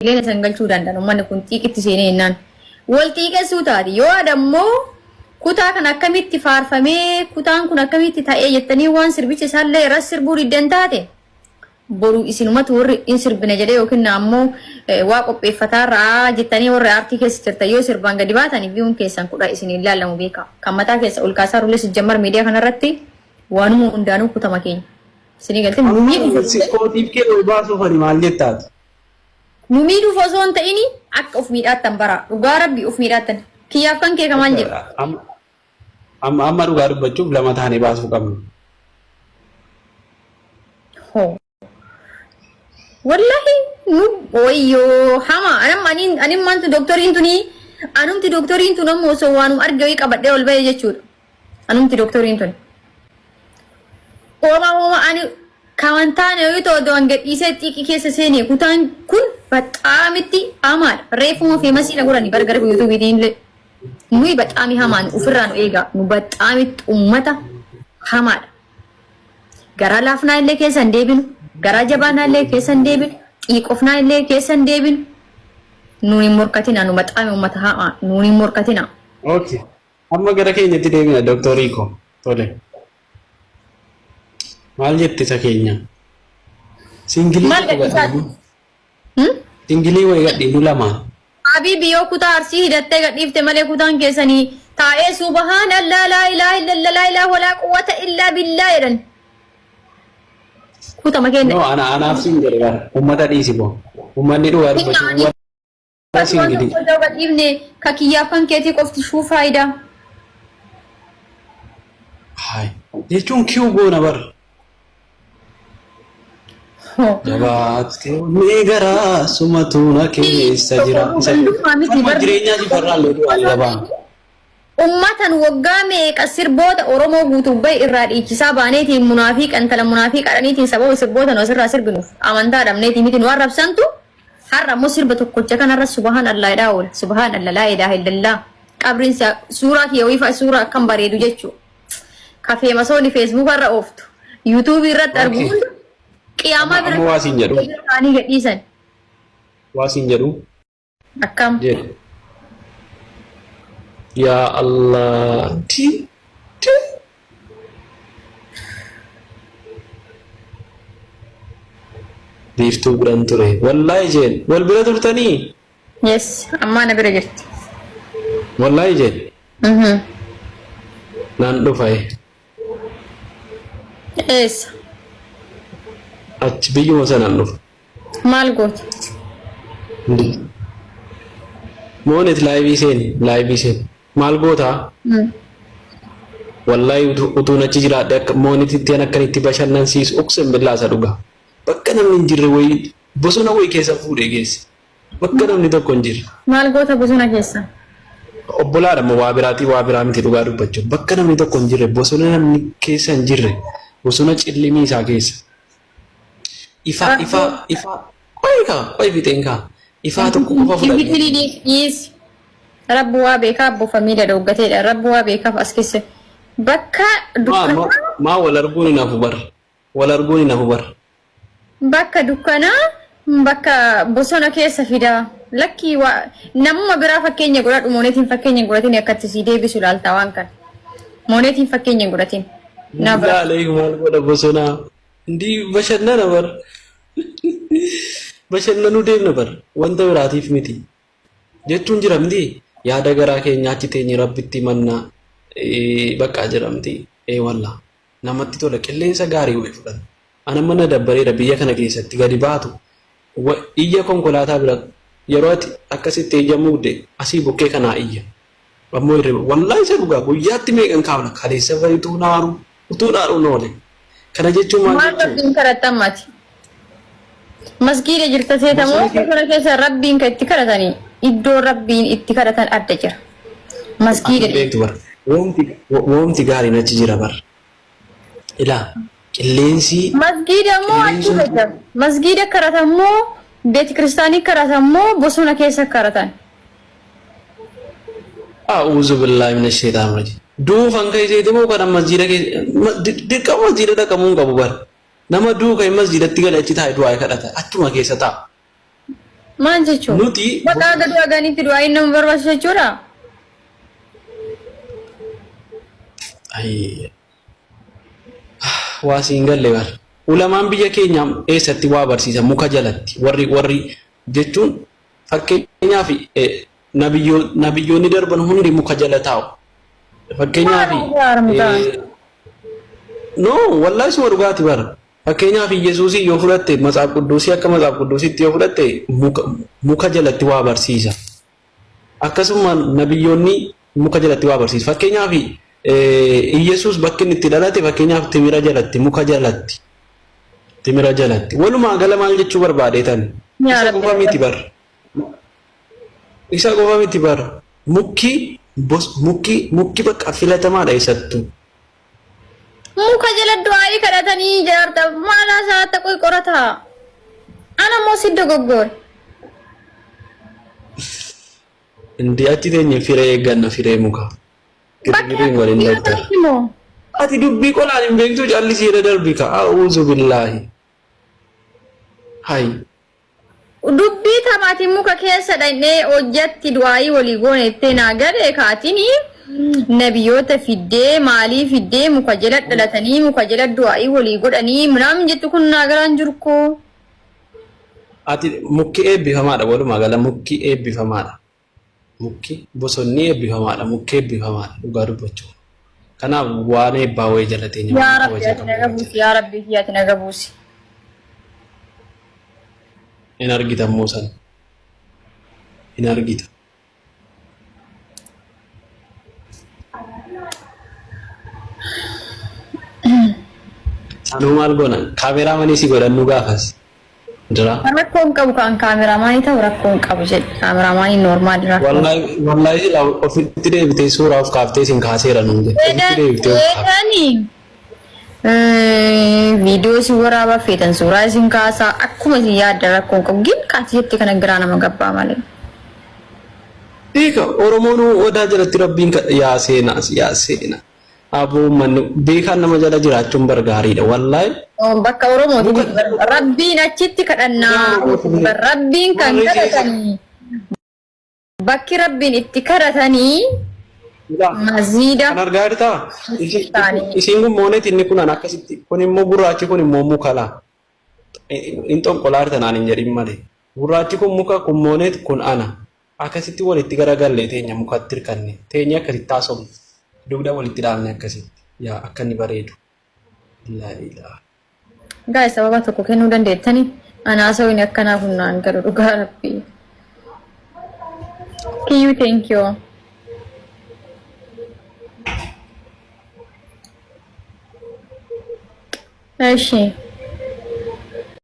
Illee sangalchuu danda'an uummanni kun xiiqitti seenee jennaan wal xiiqessuu taati yoo adammoo kutaa kan akkamitti faarfamee kutaan kun akkamitti ta'ee jettanii waan sirbicha isaallee irratti sirbuu diddan taate boru isinumatu warri in sirbina jedhee yookiin ammoo waa qopheeffataarraa jettanii warri aartii keessa jirta yoo sirbaan gadi baatanii biyyoon keessan kudha isin ilaalamu beeka kan mataa keessa ol kaasaa rulee sijjammar miidiyaa kanarratti waanuma hundaanuu kutama keenya isinii galtee kootiif kee ol baasuuf ani maal jettaati Numi du foson ta ini ak of midatan bara dhugaa rabbi of midatan kiyaf kan kee kaman jira amma dhugaa dubbachuuf lama taane baasuu qabnu ho wallahi nu oyyo hama anim mantu doktorin tuni anumti doktorin tun ammoo so waanum argawi qabadde ol baye jechuudha anumti doktorin tun oma ani kawantaane yoo to doon gadhiise xiqi keessa seene kutaan kun bataamitti amal reefuma fi masila gurani bargar YouTube diinle nuyi bataami hamaan ufirraan eega nu bataamitti ummata hamal gara laafnaa illee keessan deebinu gara jabaanaa illee keessan deebinu xiqofnaa illee keessan deebinu nuuni morkatina nu bataami ummata hamaa nuuni morkatina okay amma gara keenyatti deebina Dr. Rico tole maal jette isa keenya Singilii way gadhiinu lama Habibi yoo kutaa arsii hidhattee gadhiifte malee kutaan keessanii taa'ee subhaanallah laa ilaaha illallah laa ilaaha walaa quwwata illaa billah jedhan kutama keenya no anaaf singilii ummata dhiisi boo ummanni dhugaa dubbachuu singilii gadhiifne ka kiyyaaf kan keetii qofti shuu faayidaa hai jechuun kiyuu goona bar Jabaatee meegara sumatuna keessa jira. Jireenyaa jifarraallee du'aan gabaan. Ummatan waggaa meeqa sirboota Oromoo guutuu bahe irraa dhiichisaa baaneetiin munaafiq antala munaafiq qadhaniitiin sababa sirboota nu asirraa sirbinuuf amantaa dhabneetiin miti nu arrabsantu har'a ammoo sirba tokkocha kanarra subhaanallah jedhaa oola. Subhaanallah laa ilaaha illallah qabriin suuraa kiyya wiifa suuraa akkam bareedu jechuu. Kafee masooni feesbuuka irra ooftu. Yuutuubii irratti arguun Qiyama bira waasin jedhu ani gadhiisan waasin jedhu akkam ya Allah ti biftu bulan ture wallahi jeen wal bira turtanii yes amma na bira jirti wallahi jeen nan dhufay yes Achi biyyuma sanaan dhufu. Maal gooti? Moonet laayivii seeni. Maal gootaa? Wallahi utuun achi jiraadhe akka moonetitti akkanitti bashannansiisu uksen billaasa dhugaa. Bakka namni hin jirre wayii bosona wayii keessa fuudhee geesse. Bakka namni tokko hin jirre. Maal goota bosona keessa? Obbolaadha waa biraa miti dhugaa dubbachuun. Bakka namni tokko hin jirre bosona namni keessa hin jirre bosona cillimii isaa keessa. Ifa koi fitenka ifa to kufa fulani Ibitili is Rabbu waa beeka abbo familya doggateedha Rabbu waa beeka as keessa bakka dukkana ma wal arguuni na hubar bakka dukkana bakka bosona keessa fida lakki waa namuma biraa fakkeenya godhadhu moonetiin fakkeenya godhatin akkatti si deebisu laalta waan kan moonetiin fakkeenya godhatin na bira alaykum al goda bosona ndi bashannana bar bashannanu deemna bar wanta biraatiif miti jechuun jira miti yaada garaa keenya achi teenye rabbitti manna bakka jiramti walla namatti tola qilleensa gaarii wayii fudhan ana mana dabbareedha biyya kana keessatti gadi baatu iyya konkolaataa bira yeroo ati akkasitti ijjamuudde asii bukkee kanaa iyya ammoo irree wallahi isa dhugaa guyyaatti meeqan kaafna kaleessa fariituu naaru noole kana jechuun maal rabbiin kadhatamati masgiida jirta seetamoo kana keessa rabbiin kan itti kadhatanii iddoo rabbiin itti kadhatan adda jira masgiida womti gaariin achi jira bar ilaa qilleensi masgiida moo achi hojjam masgiida kadhatamoo beeti kiristaanii kadhatamoo bosona keessa kadhatan a'uuzu billahi minash shaytaanir rajiim duufan keessatti moo kana masjiida dirqama masjiida dhaqamuun qabu bar nama duuka masjiidatti galachi taa'e du'aa kadhata achuma keessa ta'a Maal jechuun? Nuti Bakka gadi waganitti du'aa inni nama barbaachisu jechuudha. waa siin galle bar. Ulamaan biyya keenya eessatti waa barsiisa muka jalatti warri jechuun fakkeenyaaf nabiyyoonni darban hundi muka jala taa'u. Fakkeenyaaf no wallahi suma dhugaati bar. Fakkeenyaaf Yesuusii yoo fudhatte Matsaaf Qudduusii akka Matsaaf Qudduusiitti yoo fudhatte muka jalatti waa barsiisa. Akkasuma nabiyyoonni muka jalatti waa barsiisa. Fakkeenyaaf Yesuus bakki inni itti dhalate fakkeenyaaf timira jalatti muka jalatti. Timira jalatti. Walumaa gala maal jechuu barbaadeetan? Isa qofa miti bar. Isa qofa miti bar. Mukki bakka filatamaadha eessattuu. Muka jala du'aa kadhatanii jaarta maal haasa'atta qoy qorata. Ana moo sidda goggoore. Indi achi teenye firee eegganna firee muka. Giriin waliin daktar. Ati dubbii qolaan hin beektu callisiidha darbii ka a'uuzu billaahi. Hai. Dubbii taphatiin muka keessa dhaqnee hojjatti du'aayii walii goone itti naa gale kaatinii nabiyyoota fiddee maalii fiddee muka jala dhalatanii muka jala du'aayii walii godhanii midhaan jettu kun naa garaan jiru koo. Ati mukki eebbifamaadha walumaa gala mukki eebbifamaadha. Mukki bosonni eebbifamaadha mukki eebbifamaadha dhugaa dubbachuu. Kanaaf waan eebbaa wayii jalatee nyaata. Yaa Rabbi ati naga buusi. In argita muusan. In argita. Sanuu maal goona kaameraamanii si godhannu gaafas. Dira. Rakkoon qabu kan kaameraamaanii ta'u rakkoon qabu jedhe kaameraamaanii noormaali rakkoo. Wallahi ofitti deebitee suuraa of kaaftee sin kaaseera nuun jedhe. Ofitti deebitee of kaaftee. Viidiyoo si waraabaa feetan suuraa isin kaasaa akkuma isin yaadda rakkoon qabu gin kaati jettee kana giraa nama gabbaa malee. Dhiiga Oromoon odaa jalatti rabbiin yaa seena. Aboo manni beekaan nama jala jiraachuun bargaariidha wallahi. Bakka Oromooti rabbiin achitti kadhannaa rabbiin kan kadhatanii bakki rabbiin itti kadhatanii maziida. Kan argaa jirtaa? Isiin kun mooneet inni kun an akkasitti kun immoo gurraachi kun immoo muka laa. In xonqolaa jirtanaan hin jedhin malee. Gurraachi kun muka kun mooneet kun ana. Akkasitti walitti garagallee teenya mukatti hirkanne teenya akkasitti haasofne. Dugda walitti dhaabne akkasitti yaa akka inni bareedu. Gaa'e sababa tokko kennuu dandeettanii anaasoo inni akkanaaf humnaan galu dhugaa rabbii. Kiyyuu thank you. Eeshi.